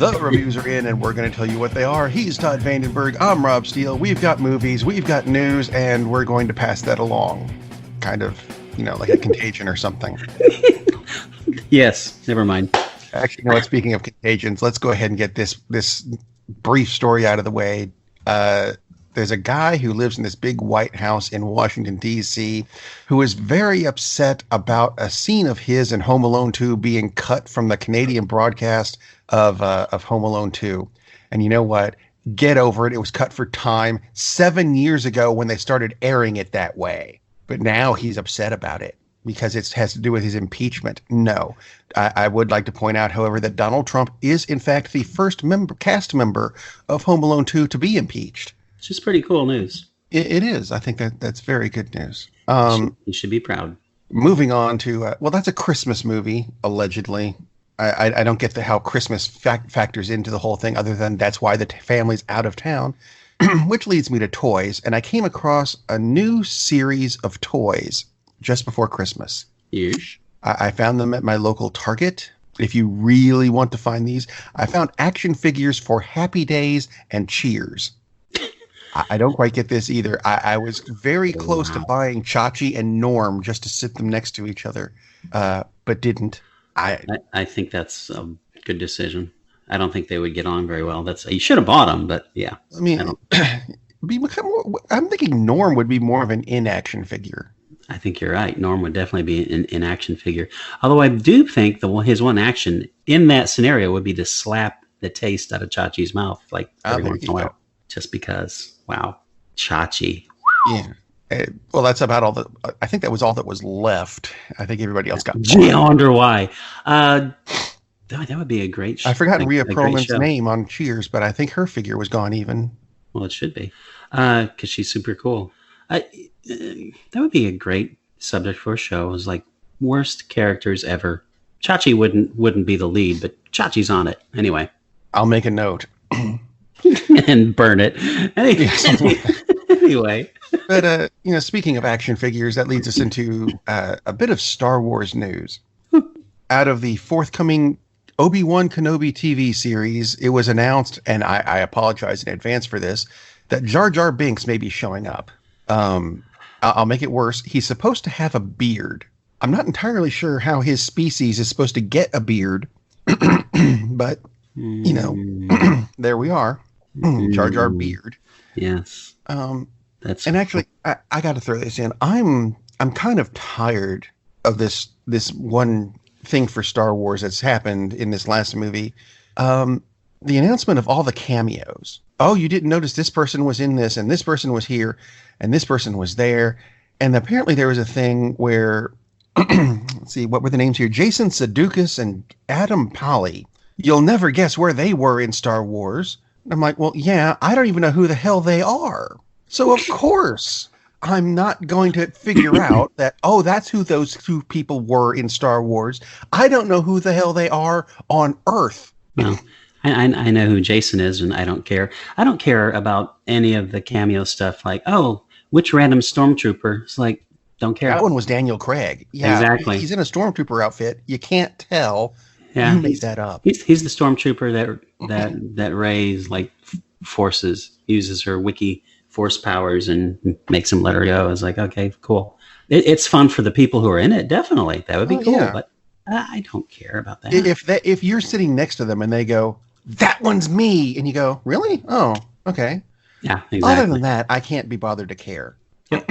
The reviews are in, and we're going to tell you what they are. He's Todd Vandenberg. I'm Rob Steele. We've got movies, we've got news, and we're going to pass that along. Kind of, like a contagion or something. Yes, never mind. Actually, speaking of contagions, let's go ahead and get this brief story out of the way. There's a guy who lives in this big white house in Washington, D.C., who is very upset about a scene of his in Home Alone 2 being cut from the Canadian broadcast of Home Alone 2. And you know what? Get over it. It was cut for time 7 years ago when they started airing it that way. But now he's upset about it because it has to do with his impeachment. No. I would like to point out, however, that Donald Trump is, in fact, the first cast member of Home Alone 2 to be impeached. It's just pretty cool news. It is. I think that's very good news. You should be proud. Moving on to, that's a Christmas movie, allegedly. I don't get how Christmas factors into the whole thing, other than that's why the family's out of town, which leads me to toys. And I came across a new series of toys just before Christmas. Yeesh. I found them at my local Target. If you really want to find these, I found action figures for Happy Days and Cheers. I don't quite get this either. I was very close to buying Chachi and Norm just to sit them next to each other, but didn't. I think that's a good decision. I don't think they would get on very well. You should have bought them, but yeah. I mean, I'm thinking Norm would be more of an in-action figure. I think you're right. Norm would definitely be an action figure. Although I do think his one action in that scenario would be to slap the taste out of Chachi's mouth, like every once in a while, just because. Wow, Chachi. Yeah. Well, that's about I think that was all that was left. I think everybody else got. Gee, I wonder why. That would be a great show. I forgot Rhea Perlman's name on Cheers, but I think her figure was gone even. Well, it should be, because she's super cool. That would be a great subject for a show. It was like worst characters ever. Chachi wouldn't be the lead, but Chachi's on it anyway. I'll make a note. And burn it. Anyway. But, speaking of action figures, that leads us into a bit of Star Wars news. Out of the forthcoming Obi-Wan Kenobi TV series, it was announced, and I apologize in advance for this, that Jar Jar Binks may be showing up. I'll make it worse. He's supposed to have a beard. I'm not entirely sure how his species is supposed to get a beard, but, there we are. Jar Jar beard. Yes. And actually, I got to throw this in. I'm kind of tired of this one thing for Star Wars that's happened in this last movie. The announcement of all the cameos. Oh, you didn't notice this person was in this, and this person was here, and this person was there. And apparently there was a thing where, let's see, what were the names here? Jason Sudeikis and Adam Pally. You'll never guess where they were in Star Wars. I'm like, well, yeah, I don't even know who the hell they are. So, of course, I'm not going to figure out that, that's who those two people were in Star Wars. I don't know who the hell they are on Earth. No, I know who Jason is, and I don't care. I don't care about any of the cameo stuff like, which random stormtrooper? It's like, don't care. That one was Daniel Craig. Yeah, exactly. He's in a stormtrooper outfit. You can't tell. Yeah, you made that up. He's the stormtrooper that Rey's uses her wiki force powers and makes him let her go. It's like, okay, cool. It's fun for the people who are in it. Definitely, that would be cool. Yeah. But I don't care about that. If you're sitting next to them and they go, "That one's me," and you go, "Really? Oh, okay." Yeah, exactly. Other than that, I can't be bothered to care. Yep.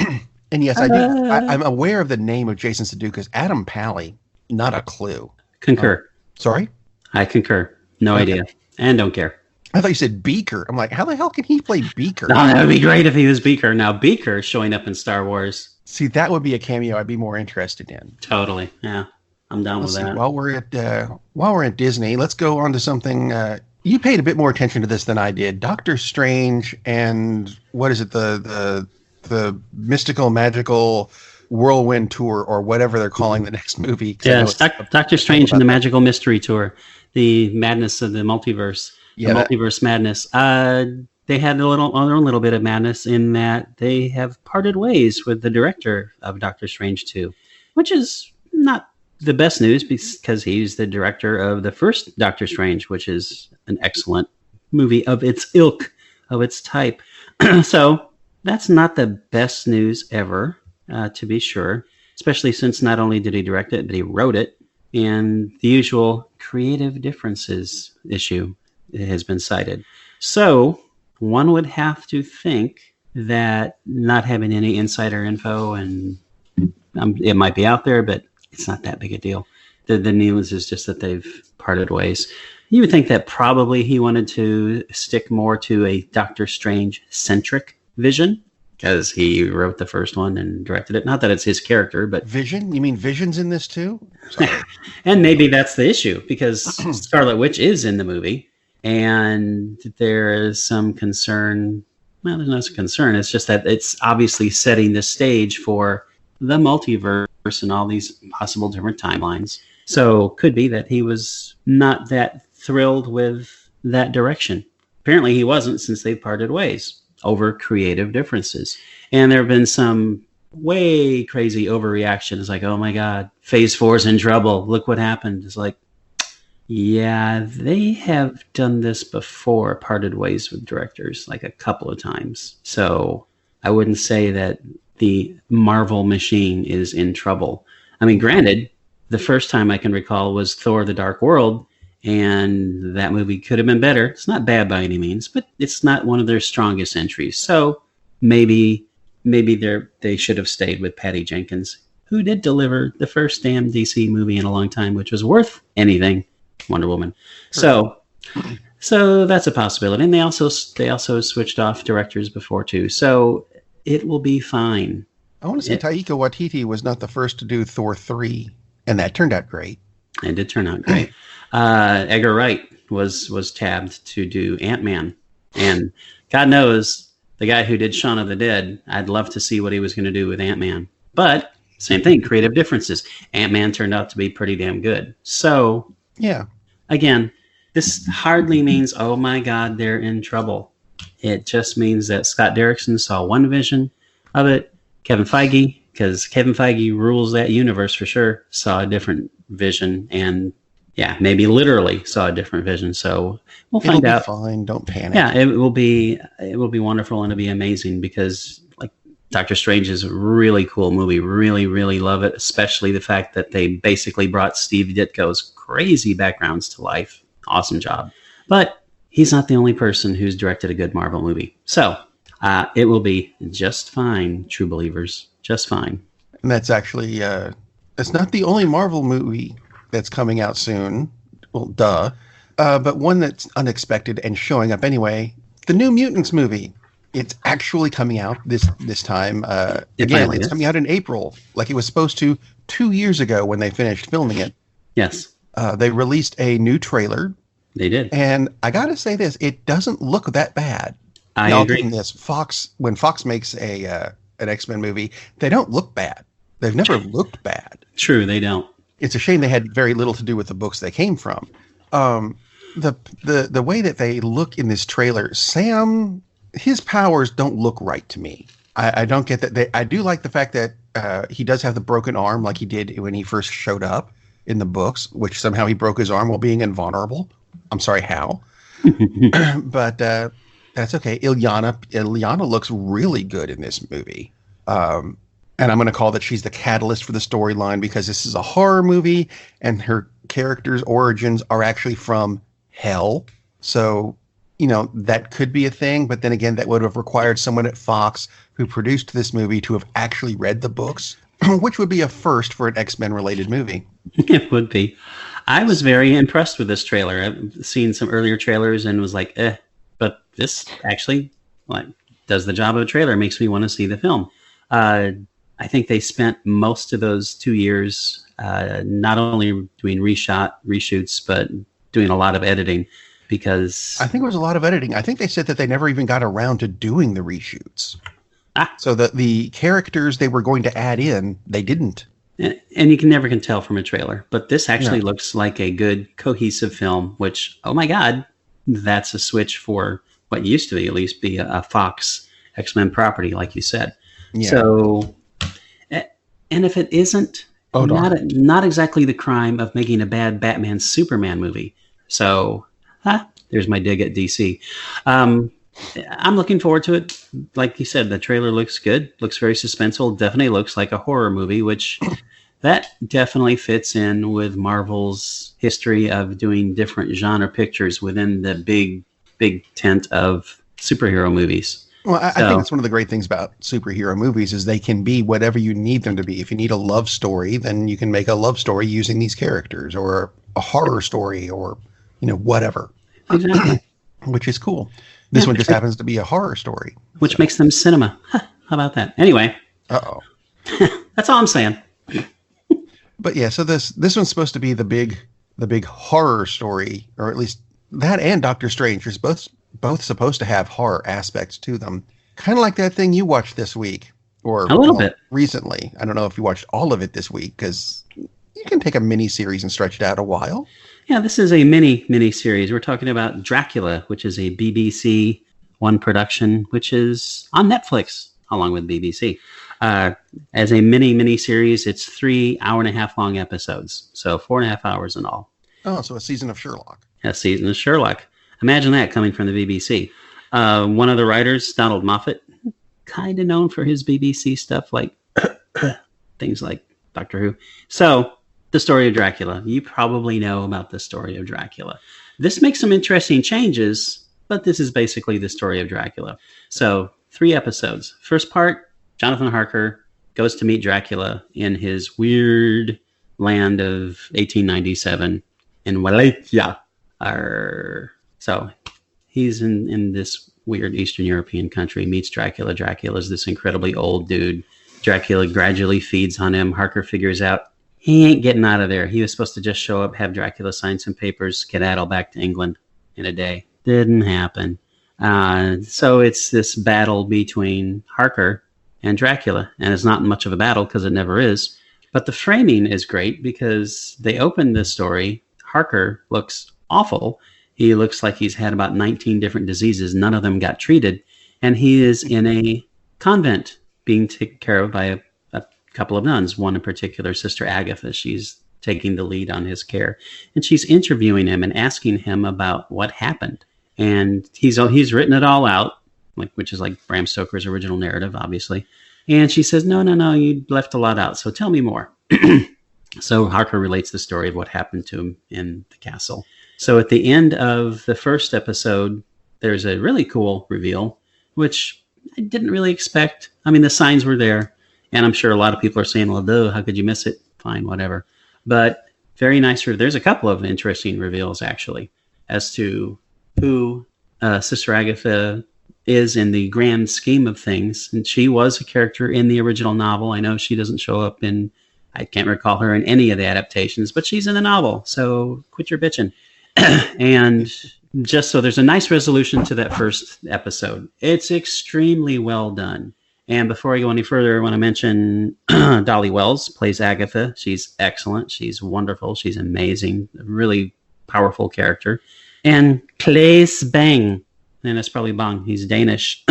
And yes, I do. I'm aware of the name of Jason Sudeikis. Adam Pally, not a clue. Concur. Sorry? I concur. No idea. And don't care. I thought you said Beaker. I'm like, how the hell can he play Beaker? No, that would be great if he was Beaker. Now, Beaker showing up in Star Wars. See, that would be a cameo I'd be more interested in. Totally. Yeah. I'm down with that. While we're at Disney, let's go on to something. You paid a bit more attention to this than I did. Doctor Strange and what is it? The mystical, magical whirlwind tour, or whatever they're calling the next movie. Yes, Doctor Strange and the Magical Mystery Tour, the madness of the multiverse, multiverse madness. They had their own little bit of madness in that they have parted ways with the director of Doctor Strange 2, which is not the best news because he's the director of the first Doctor Strange, which is an excellent movie of its ilk, of its type. So that's not the best news ever, to be sure, especially since not only did he direct it, but he wrote it. And the usual creative differences issue has been cited. So one would have to think that not having any insider info, and it might be out there, but it's not that big a deal. The news is just that they've parted ways. You would think that probably he wanted to stick more to a Doctor Strange-centric vision, because he wrote the first one and directed it. Not that it's his character, but... Vision? You mean Vision's in this too? Sorry. And maybe that's the issue, because Scarlet Witch is in the movie, and there is some concern... Well, there's no concern. It's just that it's obviously setting the stage for the multiverse and all these possible different timelines. So could be that he was not that thrilled with that direction. Apparently he wasn't, since they've parted ways over creative differences. And there have been some way crazy overreactions, like, oh my God, Phase 4's in trouble. Look what happened. It's like, yeah, they have done this before, parted ways with directors like a couple of times. So I wouldn't say that the Marvel machine is in trouble. I mean, granted, the first time I can recall was Thor: The Dark World, and that movie could have been better. It's not bad by any means, but it's not one of their strongest entries. So maybe they should have stayed with Patty Jenkins, who did deliver the first damn DC movie in a long time, which was worth anything, Wonder Woman. So that's a possibility. And they also switched off directors before too. So it will be fine. I want to say Taika Waititi was not the first to do Thor 3, and that turned out great. It did turn out great. Edgar Wright was tabbed to do Ant-Man. And God knows, the guy who did Shaun of the Dead, I'd love to see what he was going to do with Ant-Man. But same thing, creative differences. Ant-Man turned out to be pretty damn good. So, yeah. Again, this hardly means, oh my God, they're in trouble. It just means that Scott Derrickson saw one vision of it. Kevin Feige, because Kevin Feige rules that universe for sure, saw a different vision, and yeah, maybe literally saw a different vision. So we'll find out. It'll be fine. Don't panic. Yeah, it will be wonderful, and it'll be amazing, because like Doctor Strange is a really cool movie. Really, really love it, especially the fact that they basically brought Steve Ditko's crazy backgrounds to life. Awesome job. But he's not the only person who's directed a good Marvel movie. So it will be just fine, true believers. Just fine. And that's actually, it's not the only Marvel movie that's coming out soon. Well, duh. But one that's unexpected and showing up anyway. The New Mutants movie. It's actually coming out this time. Again, it's coming out in April, like it was supposed to 2 years ago when they finished filming it. Yes. They released a new trailer. They did. And I got to say this, it doesn't look that bad. I agree. When Fox makes an X-Men movie, they don't look bad. They've never looked bad. True, they don't. It's a shame they had very little to do with the books they came from. The way that they look in this trailer, Sam, his powers don't look right to me. I don't get that. I do like the fact that he does have the broken arm like he did when he first showed up in the books, which somehow he broke his arm while being invulnerable. I'm sorry, how? But that's okay. Ilyana looks really good in this movie. And I'm going to call that she's the catalyst for the storyline, because this is a horror movie and her character's origins are actually from hell. So, that could be a thing. But then again, that would have required someone at Fox who produced this movie to have actually read the books, which would be a first for an X-Men related movie. It would be. I was very impressed with this trailer. I've seen some earlier trailers and was like, but this actually does the job of a trailer. It makes me want to see the film. I think they spent most of those 2 years not only doing reshoots, but doing a lot of editing, because... I think it was a lot of editing. I think they said that they never even got around to doing the reshoots. So the characters they were going to add in, they didn't. And you can tell from a trailer. But this actually looks like a good, cohesive film, which, oh my God, that's a switch for what used to at least be a Fox X-Men property, like you said. Yeah. So, and if it isn't, Oh darn. not exactly the crime of making a bad Batman Superman movie. So, there's my dig at DC. Um, I'm looking forward to it. Like you said, the trailer looks good. Looks very suspenseful. Definitely looks like a horror movie, which that definitely fits in with Marvel's history of doing different genre pictures within the big tent of superhero movies. Well, I think So, it's one of the great things about superhero movies is they can be whatever you need them to be. If you need a love story, then you can make a love story using these characters, or a horror story, or whatever, exactly. which is cool. Yeah, This one just happens to be a horror story. which makes them cinema. How about that? Anyway, Uh-oh. that's all I'm saying. But yeah, so this one's supposed to be the big horror story, or at least that and Doctor Strange is both supposed to have horror aspects to them. Kind of like that thing you watched this week, or A little bit. recently. I don't know if you watched all of it this week, because you can take a mini series and stretch it out a while. Yeah, this is a mini series. We're talking about Dracula, which is a BBC One production, which is on Netflix along with BBC. As a mini series, it's 3 hour-and-a-half long episodes, so 4.5 hours in all. Oh, so a season of Sherlock. A season of Sherlock. Imagine that coming from the BBC. One of the writers, Donald Moffat, kind of known for his BBC stuff, like things like Doctor Who. So, the story of Dracula. You probably know about the story of Dracula. This makes some interesting changes, but this is basically the story of Dracula. So, 3 episodes. First part, Jonathan Harker goes to meet Dracula in his weird land of 1897 in Wallachia. So he's in this weird Eastern European country, meets Dracula. Dracula's this incredibly old dude. Dracula gradually feeds on him. Harker figures out he ain't getting out of there. He was supposed to just show up, have Dracula sign some papers, skedaddle back to England in a day. Didn't happen. So it's this battle between Harker and Dracula. And it's not much of a battle because it never is. But the framing is great because they open this story. Harker looks awful. He looks like he's had about 19 different diseases. None of them got treated. And he is in a convent being taken care of by a couple of nuns, one in particular, Sister Agatha. She's taking the lead on his care. And she's interviewing him and asking him about what happened. And he's written it all out, which is like Bram Stoker's original narrative, obviously. And she says, no, you left a lot out. So tell me more. So Harker relates the story of what happened to him in the castle. So at the end of the first episode, there's a really cool reveal, which I didn't really expect. I mean, the signs were there, and I'm sure a lot of people are saying, well, duh, how could you miss it? Fine, whatever. But very nice. There's a couple of interesting reveals, actually, as to who Sister Agatha is in the grand scheme of things. And she was a character in the original novel. I know she doesn't show up I can't recall her in any of the adaptations, but she's in the novel. So quit your bitching. And just so there's a nice resolution to that first episode. It's extremely well done. And before I go any further, I want to mention Dolly Wells plays Agatha. She's excellent. She's wonderful. She's amazing. A really powerful character. And Claes Bang, and that's probably Bang, he's Danish.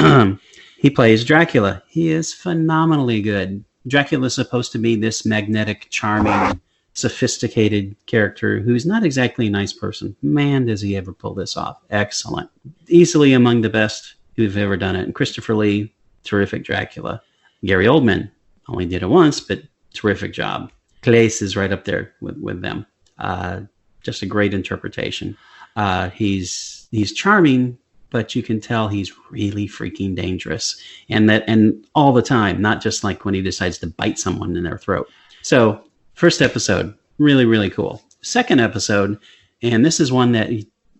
He plays Dracula. He is phenomenally good. Dracula is supposed to be this magnetic, charming, sophisticated character who's not exactly a nice person. Man, does he ever pull this off. Excellent. Easily among the best who've ever done it. And Christopher Lee, terrific Dracula. Gary Oldman only did it once, but terrific job. Claes is right up there with them. Just a great interpretation. He's charming, but you can tell he's really freaking dangerous. And all the time, not just like when he decides to bite someone in their throat. So first episode, really, really cool. Second episode, and this is one that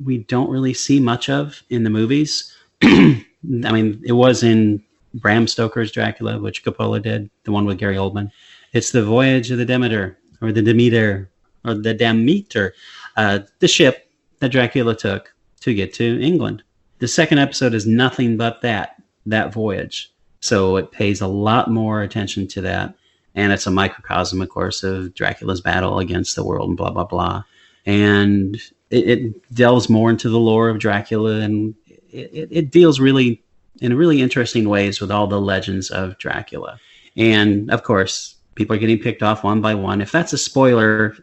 we don't really see much of in the movies. I mean, it was in Bram Stoker's Dracula, which Coppola did, the one with Gary Oldman. It's the Voyage of the Demeter, or the Demeter, the ship that Dracula took to get to England. The second episode is nothing but that voyage. So it pays a lot more attention to that. And it's a microcosm, of course, of Dracula's battle against the world and blah, blah, blah. And it delves more into the lore of Dracula, and it deals really in really interesting ways with all the legends of Dracula. And, of course, People are getting picked off one by one. If that's a spoiler,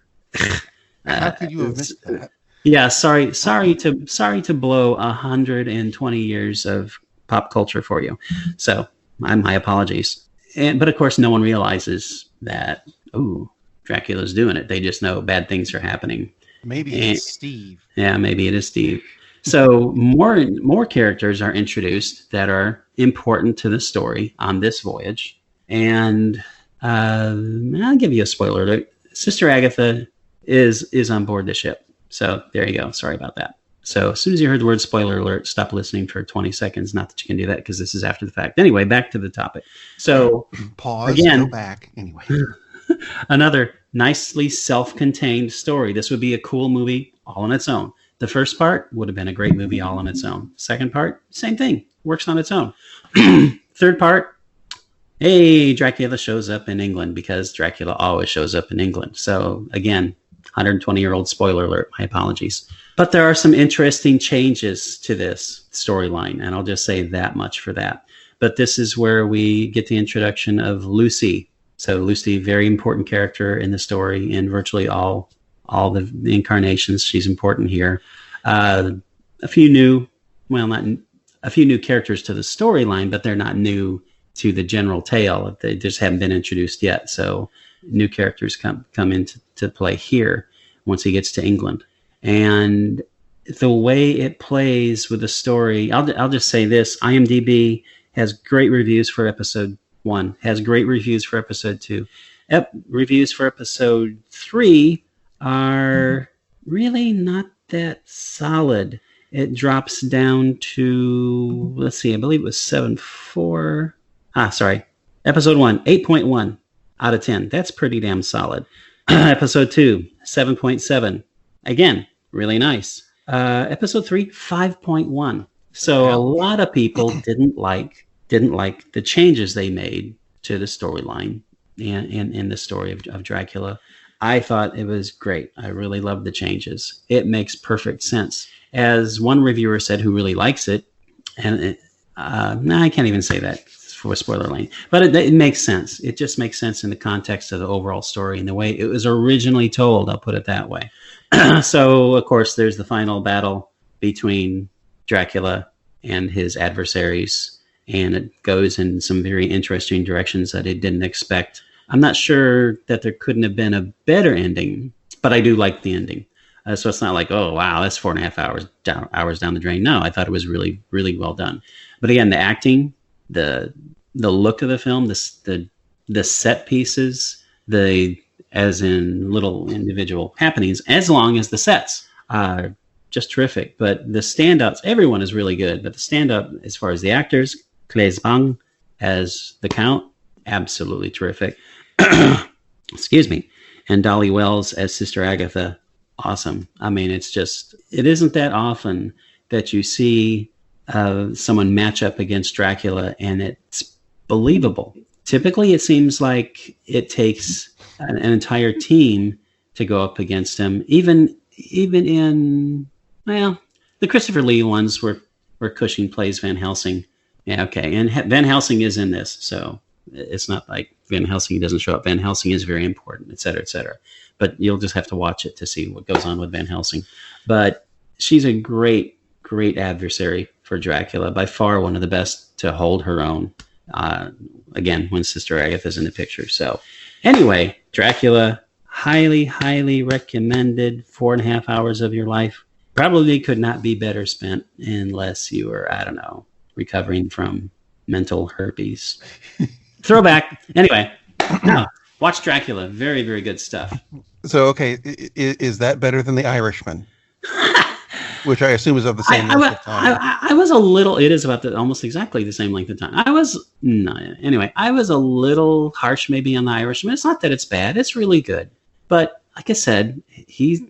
How could you have missed that? yeah, sorry to blow 120 years of pop culture for you. So my apologies. But of course, no one realizes that, oh, Dracula's doing it. They just know bad things are happening. Maybe it's Steve. Yeah, maybe it is Steve. So more characters are introduced that are important to the story on this voyage. And I'll give you a spoiler alert. Sister Agatha is on board the ship. So there you go. Sorry about that. So as soon as you heard the word spoiler alert, stop listening for 20 seconds. Not that you can do that because this is after the fact. Anyway, back to the topic. So pause, again, go back. Anyway. Another nicely self-contained story. This would be a cool movie all on its own. The first part would have been a great movie all on its own. Second part, same thing. Works on its own. Third part, hey, Dracula shows up in England because Dracula always shows up in England. So again, 120-year-old spoiler alert. My apologies. But there are some interesting changes to this storyline, and I'll just say that much for that. But this is where we get the introduction of Lucy. So Lucy, very important character in the story in virtually all the incarnations. She's important here. A few new characters to the storyline, but they're not new to the general tale. They just haven't been introduced yet. So new characters come into play here once he gets to England. And the way it plays with the story, I'll just say this: IMDb has great reviews for episode 1, has great reviews for episode 2. Reviews for episode 3 are really not that solid. It drops down to, let's see, I believe it was 7.4. Episode 1, 8.1 out of 10. That's pretty damn solid. Episode 2, 7.7. Again, really nice. Episode 3, 5.1. So a lot of people didn't like the changes they made to the storyline and in the story of Dracula. I thought it was great. I really loved the changes. It makes perfect sense. As one reviewer said who really likes it, and I can't even say that for a spoiler lane, but it makes sense. It just makes sense in the context of the overall story and the way it was originally told. I'll put it that way. So, of course, there's the final battle between Dracula and his adversaries, and it goes in some very interesting directions that I didn't expect. I'm not sure that there couldn't have been a better ending, but I do like the ending. So it's not like, oh, wow, that's 4.5 hours down the drain. No, I thought it was really, really well done. But again, the acting, the look of the film, the set pieces, as in little individual happenings, as long as the sets are just terrific. But the standouts, everyone is really good. But the standout as far as the actors, Claes Bang as the Count, absolutely terrific. Excuse me. And Dolly Wells as Sister Agatha, awesome. I mean, it isn't that often that you see someone match up against Dracula and it's believable. Typically, it seems like it takes an entire team to go up against him. Even in, well, the Christopher Lee ones where Cushing plays Van Helsing. Yeah, okay. And Van Helsing is in this, so it's not like Van Helsing doesn't show up. Van Helsing is very important, et cetera, et cetera. But you'll just have to watch it to see what goes on with Van Helsing. But she's a great, great adversary for Dracula. By far one of the best to hold her own. Again, when Sister Agatha's in the picture. So anyway, Dracula, highly, highly recommended. 4.5 hours of your life. Probably could not be better spent unless you were, I don't know, recovering from mental herpes. Throwback. Anyway, no, watch Dracula. Very, very good stuff. So, okay, is that better than The Irishman? Which I assume is of the same length of time. I was a little, it is about almost exactly the same length of time. I was a little harsh maybe on The Irishman. It's not that it's bad. It's really good. But like I said, he's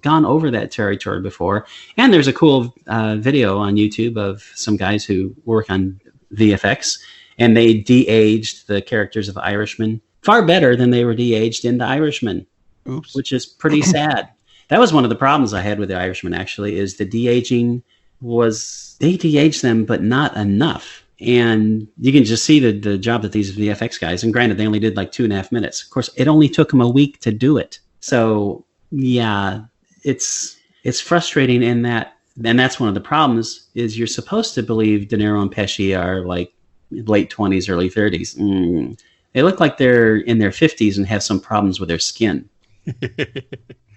gone over that territory before. And there's a cool video on YouTube of some guys who work on VFX, and they de-aged the characters of Irishman far better than they were de-aged in The Irishman. Oops. Which is pretty sad. That was one of the problems I had with The Irishman, actually, is the de-aging they de-aged them, but not enough And you can just see the job that these VFX guys, and granted, they only did like 2.5 minutes. Of course, it only took them a week to do it. So yeah, it's frustrating in that, and that's one of the problems, is you're supposed to believe De Niro and Pesci are like late 20s, early 30s. They look like they're in their 50s and have some problems with their skin.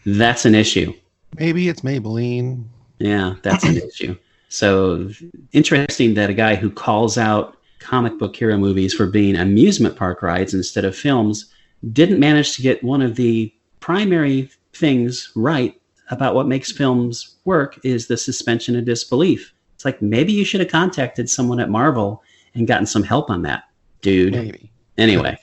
That's an issue. Maybe it's Maybelline. Yeah, that's an issue. So interesting that a guy who calls out comic book hero movies for being amusement park rides instead of films didn't manage to get one of the primary things right about what makes films work, is the suspension of disbelief. It's like, maybe you should have contacted someone at Marvel and gotten some help on that, dude. Maybe. Anyway,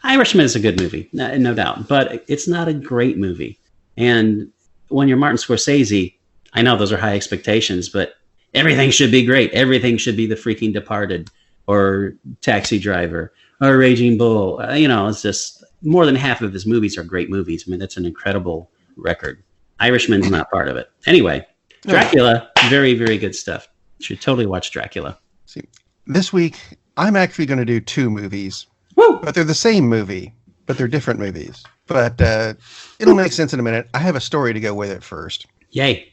Irishman is a good movie, no doubt, but it's not a great movie. And when you're Martin Scorsese, I know those are high expectations, but everything should be great. Everything should be The Freaking Departed or Taxi Driver or Raging Bull. It's just more than half of his movies are great movies. I mean, that's an incredible record. Irishman's not part of it. Anyway, Dracula, very, very good stuff. You should totally watch Dracula. See, this week, I'm actually going to do 2 movies. Woo! But they're the same movie, but they're different movies. But it'll make sense in a minute. I have a story to go with it first. Yay.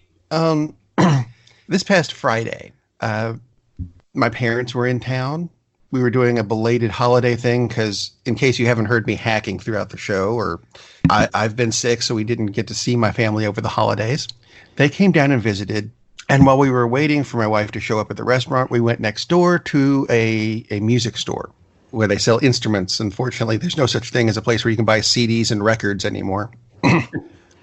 This past Friday, my parents were in town. We were doing a belated holiday thing because, in case you haven't heard me hacking throughout the show, or I've been sick, so we didn't get to see my family over the holidays. They came down and visited. And while we were waiting for my wife to show up at the restaurant, we went next door to a music store where they sell instruments. Unfortunately, there's no such thing as a place where you can buy CDs and records anymore.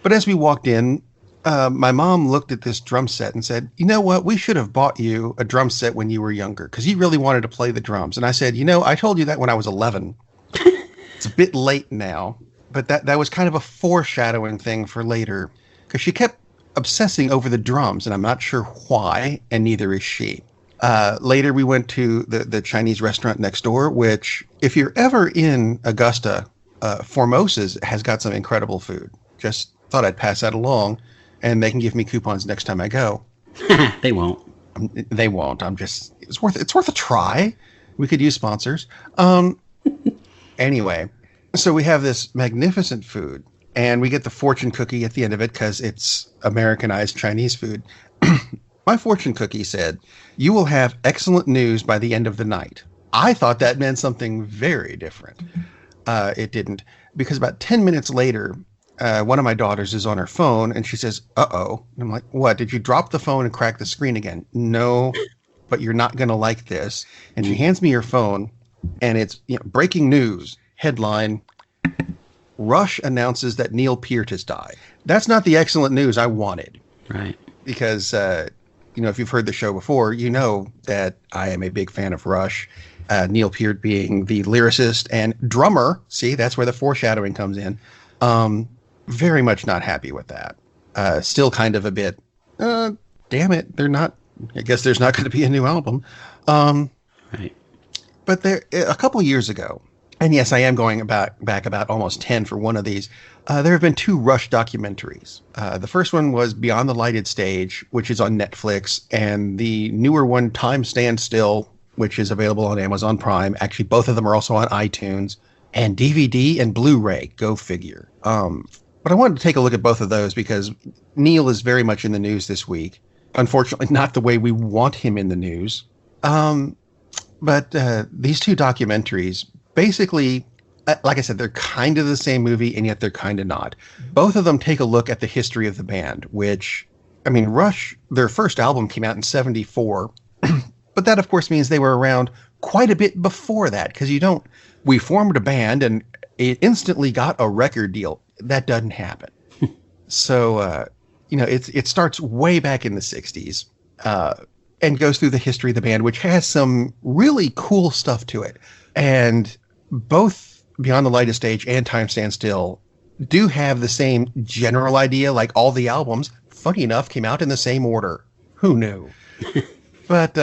But as we walked in, my mom looked at this drum set and said, "You know what? We should have bought you a drum set when you were younger because you really wanted to play the drums." And I said, I told you that when I was 11. It's a bit late now, but that was kind of a foreshadowing thing for later because she kept obsessing over the drums, and I'm not sure why, and neither is she. Later, we went to the Chinese restaurant next door, which, if you're ever in Augusta, Formosa's has got some incredible food. Just thought I'd pass that along, and they can give me coupons next time I go. They won't. They won't. It's worth a try. We could use sponsors. Anyway, so we have this magnificent food, and we get the fortune cookie at the end of it because it's Americanized Chinese food. My fortune cookie said, "You will have excellent news by the end of the night." I thought that meant something very different. It didn't, because about 10 minutes later, one of my daughters is on her phone and she says, "Uh-oh." And I'm like, "What? Did you drop the phone and crack the screen again?" "No, but you're not going to like this." And she hands me her phone, and it's breaking news headline: Rush announces that Neil Peart has died. That's not the excellent news I wanted. Right. Because, if you've heard the show before, you know that I am a big fan of Rush. Neil Peart being the lyricist and drummer. See, that's where the foreshadowing comes in. Very much not happy with that. Still kind of a bit, damn it, I guess there's not going to be a new album. Right. But a couple years ago, and yes, I am going back about almost 10 for one of these, there have been 2 Rush documentaries. The first one was Beyond the Lighted Stage, which is on Netflix, and the newer one, Time Stands Still, which is available on Amazon Prime. Actually, both of them are also on iTunes, and DVD and Blu-ray. Go figure. But I wanted to take a look at both of those because Neil is very much in the news this week. Unfortunately, not the way we want him in the news. But these 2 documentaries, basically, like I said, they're kind of the same movie, and yet they're kind of not. Both of them take a look at the history of the band, which, Rush, their first album came out in 1974. But that, of course, means they were around quite a bit before that, because we formed a band and it instantly got a record deal. That doesn't happen. So, it starts way back in the 60s and goes through the history of the band, which has some really cool stuff to it. And both Beyond the Lighted Stage and Time Stands Still do have the same general idea, like all the albums, funny enough, came out in the same order. Who knew? But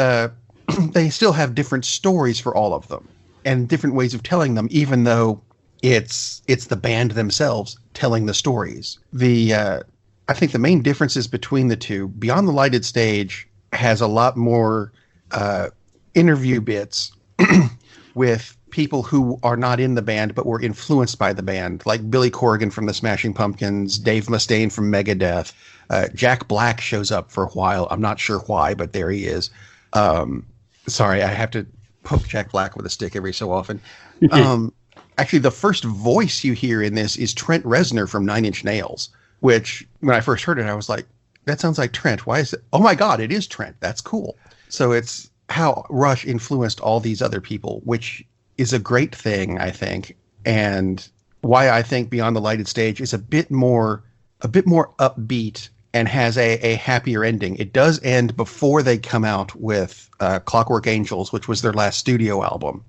they still have different stories for all of them and different ways of telling them, even though it's the band themselves telling the stories. I think the main differences between the 2, Beyond the Lighted Stage has a lot more interview bits with people who are not in the band but were influenced by the band, like Billy Corgan from the Smashing Pumpkins, Dave Mustaine from Megadeth. Jack Black shows up for a while. I'm not sure why, but there he is. Sorry, I have to poke Jack Black with a stick every so often. Actually, the first voice you hear in this is Trent Reznor from Nine Inch Nails, which when I first heard it, I was like, that sounds like Trent. Why is it? Oh my God, it is Trent. That's cool. So it's how Rush influenced all these other people, which is a great thing, I think. And why I think Beyond the Lighted Stage is a bit more upbeat and has a happier ending. It does end before they come out with Clockwork Angels, which was their last studio album.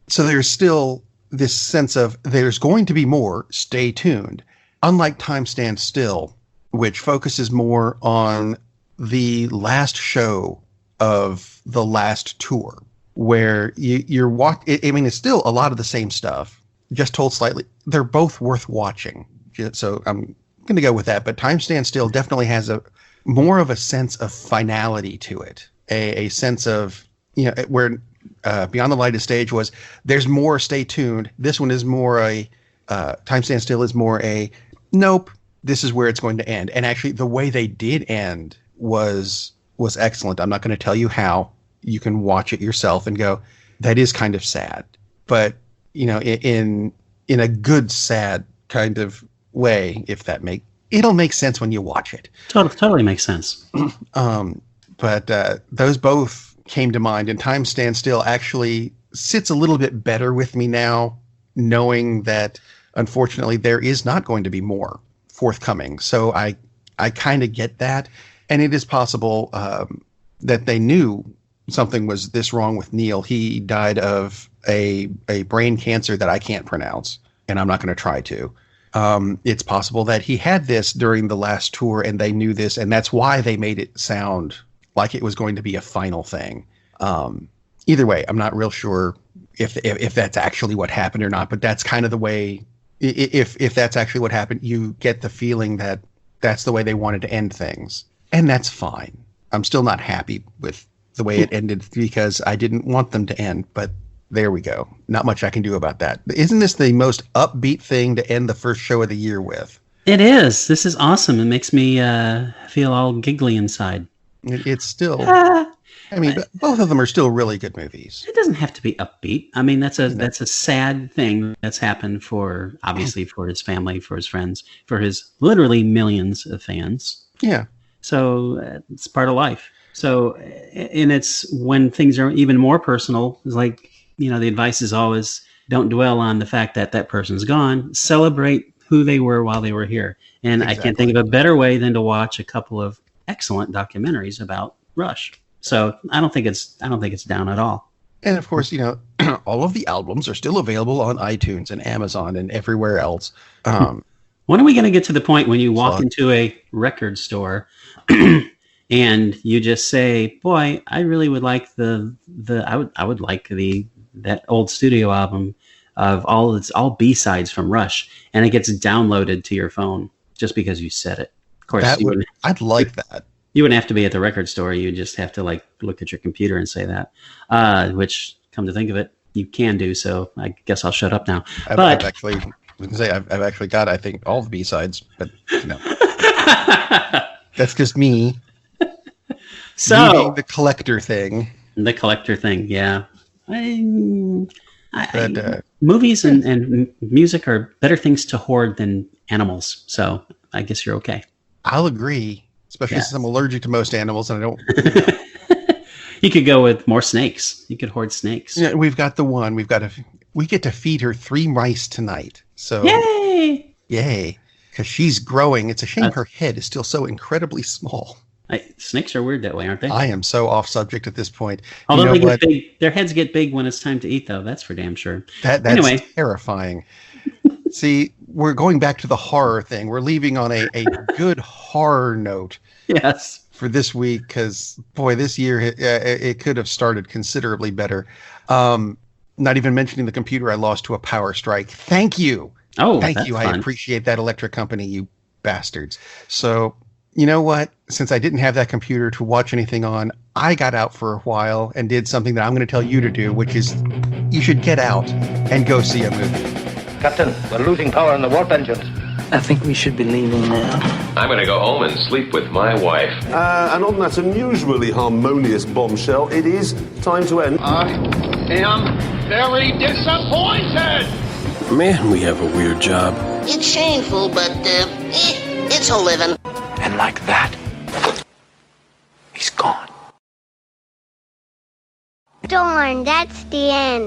So there's still this sense of there's going to be more, stay tuned. Unlike Time Stands Still, which focuses more on the last show of the last tour, where you're I mean, it's still a lot of the same stuff, just told slightly. They're both worth watching. So I'm going to go with that. But Time Stands Still definitely has a more of a sense of finality to it, a sense of, where Beyond the Lighted Stage was, there's more, stay tuned. This one is more Time Stands Still is more nope, this is where it's going to end. And actually, the way they did end was excellent. I'm not going to tell you how. You can watch it yourself and go, that is kind of sad. But, in a good, sad kind of way, it'll make sense when you watch it. Totally makes sense. But those both came to mind, and Time Stands Still actually sits a little bit better with me now, knowing that unfortunately there is not going to be more forthcoming. So I kind of get that. And it is possible that they knew something was this wrong with Neil. He died of a brain cancer that I can't pronounce, and I'm not going to try to. It's possible that he had this during the last tour and they knew this, and that's why they made it sound like it was going to be a final thing. Either way, I'm not real sure if that's actually what happened or not, but that's kind of the way, if that's actually what happened, you get the feeling that that's the way they wanted to end things. And that's fine. I'm still not happy with the way it ended because I didn't want them to end, but there we go. Not much I can do about that. Isn't this the most upbeat thing to end the first show of the year with? It is. This is awesome. It makes me feel all giggly inside. It's still... I mean, both of them are still really good movies. It doesn't have to be upbeat. I mean, that's a sad thing that's happened obviously for his family, for his friends, for his literally millions of fans. Yeah. So it's part of life. So, and it's when things are even more personal, it's like, the advice is always don't dwell on the fact that that person's gone. Celebrate who they were while they were here. And exactly. I can't think of a better way than to watch a couple of excellent documentaries about Rush. So I don't think it's down at all. And of course, all of the albums are still available on iTunes and Amazon and everywhere else. When are we going to get to the point when you walk into a record store and you just say, "Boy, I really would like I would like that old studio album of all B-sides from Rush," and it gets downloaded to your phone just because you said it. Of course, I'd like that. You wouldn't have to be at the record store. You just have to look at your computer and say that, which, come to think of it, you can do. So I guess I'll shut up now. I've actually got, I think, all the B-sides, but that's just me. So the collector thing. The collector thing, yeah. Movies and music are better things to hoard than animals. So I guess you're okay. I'll agree. Especially since I'm allergic to most animals, and I don't. You could go with more snakes. You could hoard snakes. Yeah, we've got the one. We get to feed her 3 mice tonight. So yay! Because she's growing. It's a shame her head is still so incredibly small. Snakes are weird that way, aren't they? I am so off subject at this point. Although they get big, their heads get big when it's time to eat, though. That's for damn sure. That's anyway. Terrifying. See, we're going back to the horror thing. We're leaving on a good horror note. Yes. For this week, because, boy, this year, it could have started considerably better. Not even mentioning the computer I lost to a power strike. Thank you. Oh, thank you. Fun. I appreciate that, electric company, you bastards. So, you know what? Since I didn't have that computer to watch anything on, I got out for a while and did something that I'm going to tell you to do, which is you should get out and go see a movie. Captain, we're losing power in the warp engines. I think we should be leaving now. I'm going to go home and sleep with my wife. And on that unusually harmonious bombshell, it is time to end. I am very disappointed! Man, we have a weird job. It's shameful, but, it's a living. And like that, he's gone. Darn, that's the end.